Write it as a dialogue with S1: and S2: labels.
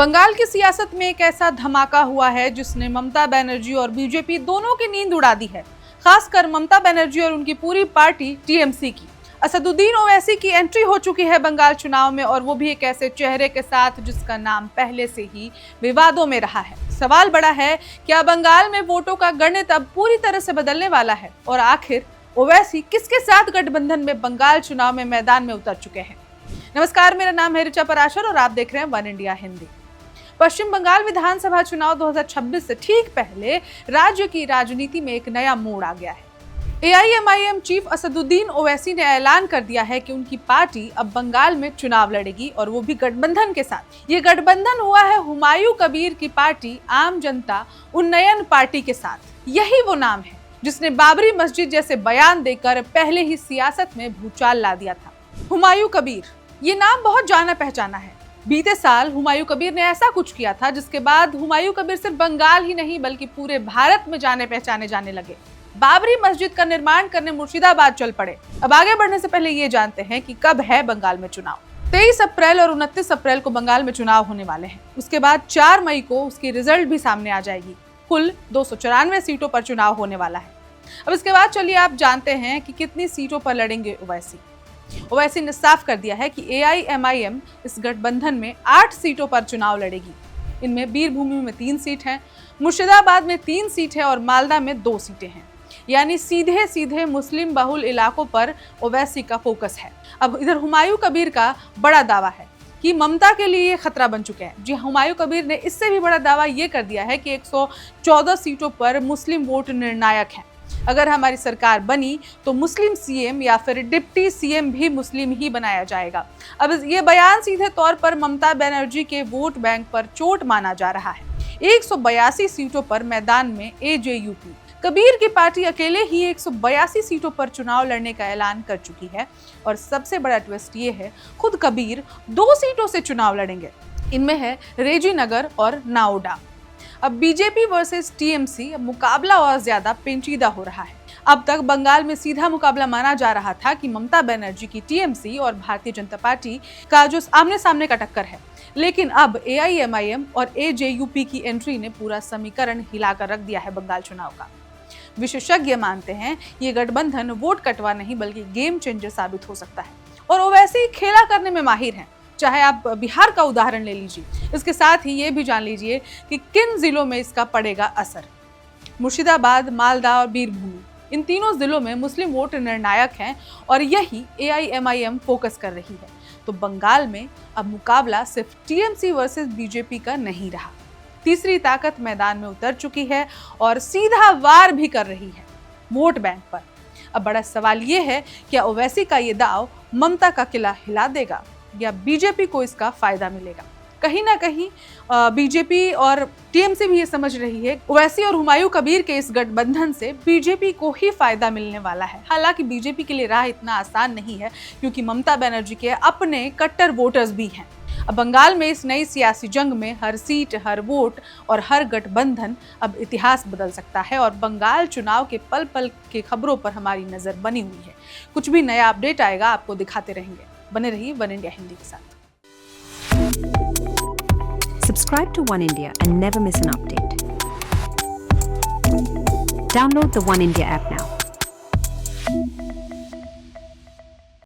S1: बंगाल की सियासत में एक ऐसा धमाका हुआ है जिसने ममता बनर्जी और बीजेपी दोनों की नींद उड़ा दी है, खासकर ममता बनर्जी और उनकी पूरी पार्टी टीएमसी की। असदुद्दीन ओवैसी की एंट्री हो चुकी है बंगाल चुनाव में, और वो भी एक ऐसे चेहरे के साथ जिसका नाम पहले से ही विवादों में रहा है। सवाल बड़ा है, क्या बंगाल में वोटों का गणित अब पूरी तरह से बदलने वाला है, और आखिर ओवैसी किसके साथ गठबंधन में बंगाल चुनाव में मैदान में उतर चुके हैं। नमस्कार, मेरा नाम है ऋचा पराशर और आप देख रहे हैं वन इंडिया हिंदी। पश्चिम बंगाल विधानसभा चुनाव 2026 से ठीक पहले राज्य की राजनीति में एक नया मोड़ आ गया है। एआईएमआईएम चीफ असदुद्दीन ओवैसी ने ऐलान कर दिया है कि उनकी पार्टी अब बंगाल में चुनाव लड़ेगी, और वो भी गठबंधन के साथ। ये गठबंधन हुआ है हुमायूं कबीर की पार्टी आम जनता उन्नयन पार्टी के साथ। यही वो नाम है जिसने बाबरी मस्जिद जैसे बयान देकर पहले ही सियासत में भूचाल ला दिया था। हुमायूं कबीर, ये नाम बहुत जाना पहचाना है। बीते साल हुमायूं कबीर ने ऐसा कुछ किया था जिसके बाद हुमायूं कबीर सिर्फ बंगाल ही नहीं बल्कि पूरे भारत में जाने पहचाने जाने लगे। बाबरी मस्जिद का निर्माण करने मुर्शिदाबाद चल पड़े। अब आगे बढ़ने से पहले ये जानते हैं कि कब है बंगाल में चुनाव। 23 अप्रैल और 29 अप्रैल को बंगाल में चुनाव होने वाले हैं। उसके बाद 4 मई को उसकी रिजल्ट भी सामने आ जाएगी। कुल 294 सीटों पर चुनाव होने वाला है। अब इसके बाद चलिए आप जानते हैं कि कितनी सीटों पर लड़ेंगे ओवैसी। ओवैसी ने साफ कर दिया है कि एआईएमआईएम इस गठबंधन में 8 सीटों पर चुनाव लड़ेगी। इनमें बीरभूमि में 3 सीट है, मुर्शिदाबाद में 3 सीट है और मालदा में 2 सीटें हैं। यानी सीधे सीधे मुस्लिम बहुल इलाकों पर ओवैसी का फोकस है। अब इधर हुमायूं कबीर का बड़ा दावा है कि ममता के लिए ये खतरा बन चुके हैं। जी, हुमायूं कबीर ने इससे भी बड़ा दावा ये कर दिया है कि 114 सीटों पर मुस्लिम वोट निर्णायक है। अगर हमारी सरकार बनी तो मुस्लिम सीएम या फिर डिप्टी सीएम भी मुस्लिम ही बनाया जाएगा। अब ये बयान सीधे तौर पर ममता बनर्जी के वोट बैंक पर चोट माना जा रहा है। 182 सीटों पर मैदान में एजेयूपी। कबीर की पार्टी अकेले ही 182 सीटों पर चुनाव लड़ने का ऐलान कर चुकी है, और सबसे बड़ा ट्विस्ट ये है, खुद कबीर 2 सीटों से चुनाव लड़ेंगे। इनमें है रेजी नगर और नाओडा। अब बीजेपी वर्सेस टीएमसी मुकाबला और ज्यादा पेचीदा हो रहा है। अब तक बंगाल में सीधा मुकाबला माना जा रहा था कि ममता बनर्जी की टीएमसी और भारतीय जनता पार्टी का जो आमने सामने का टक्कर है, लेकिन अब एआईएमआईएम और एजेयूपी की एंट्री ने पूरा समीकरण हिलाकर रख दिया है बंगाल चुनाव का। विशेषज्ञ मानते हैं ये गठबंधन वोट कटवा नहीं बल्कि गेम चेंजर साबित हो सकता है, और ओवैसी खेला करने में माहिर हैं। चाहे आप बिहार का उदाहरण ले लीजिए। इसके साथ ही ये भी जान लीजिए कि किन जिलों में इसका पड़ेगा असर। मुर्शिदाबाद, मालदा और बीरभूमि, इन तीनों जिलों में मुस्लिम वोट निर्णायक हैं, और यही एआईएमआईएम फोकस कर रही है। तो बंगाल में अब मुकाबला सिर्फ टीएमसी वर्सेस बीजेपी का नहीं रहा। तीसरी ताकत मैदान में उतर चुकी है और सीधा वार भी कर रही है वोट बैंक पर। अब बड़ा सवाल ये है, क्या ओवैसी का ये दाव ममता का किला हिला देगा या बीजेपी को इसका फायदा मिलेगा। कहीं ना कहीं बीजेपी और टीएमसी भी ये समझ रही है ओवैसी और हुमायूं कबीर के इस गठबंधन से बीजेपी को ही फायदा मिलने वाला है। हालांकि बीजेपी के लिए राह इतना आसान नहीं है, क्योंकि ममता बनर्जी के अपने कट्टर वोटर्स भी हैं। अब बंगाल में इस नई सियासी जंग में हर सीट, हर वोट और हर गठबंधन अब इतिहास बदल सकता है, और बंगाल चुनाव के पल पल के खबरों पर हमारी नजर बनी हुई है। कुछ भी नया अपडेट आएगा आपको दिखाते रहेंगे। बने रहिए वन इंडिया हिंदी के साथ।
S2: Subscribe to One India and never miss an update. Download the One India app now.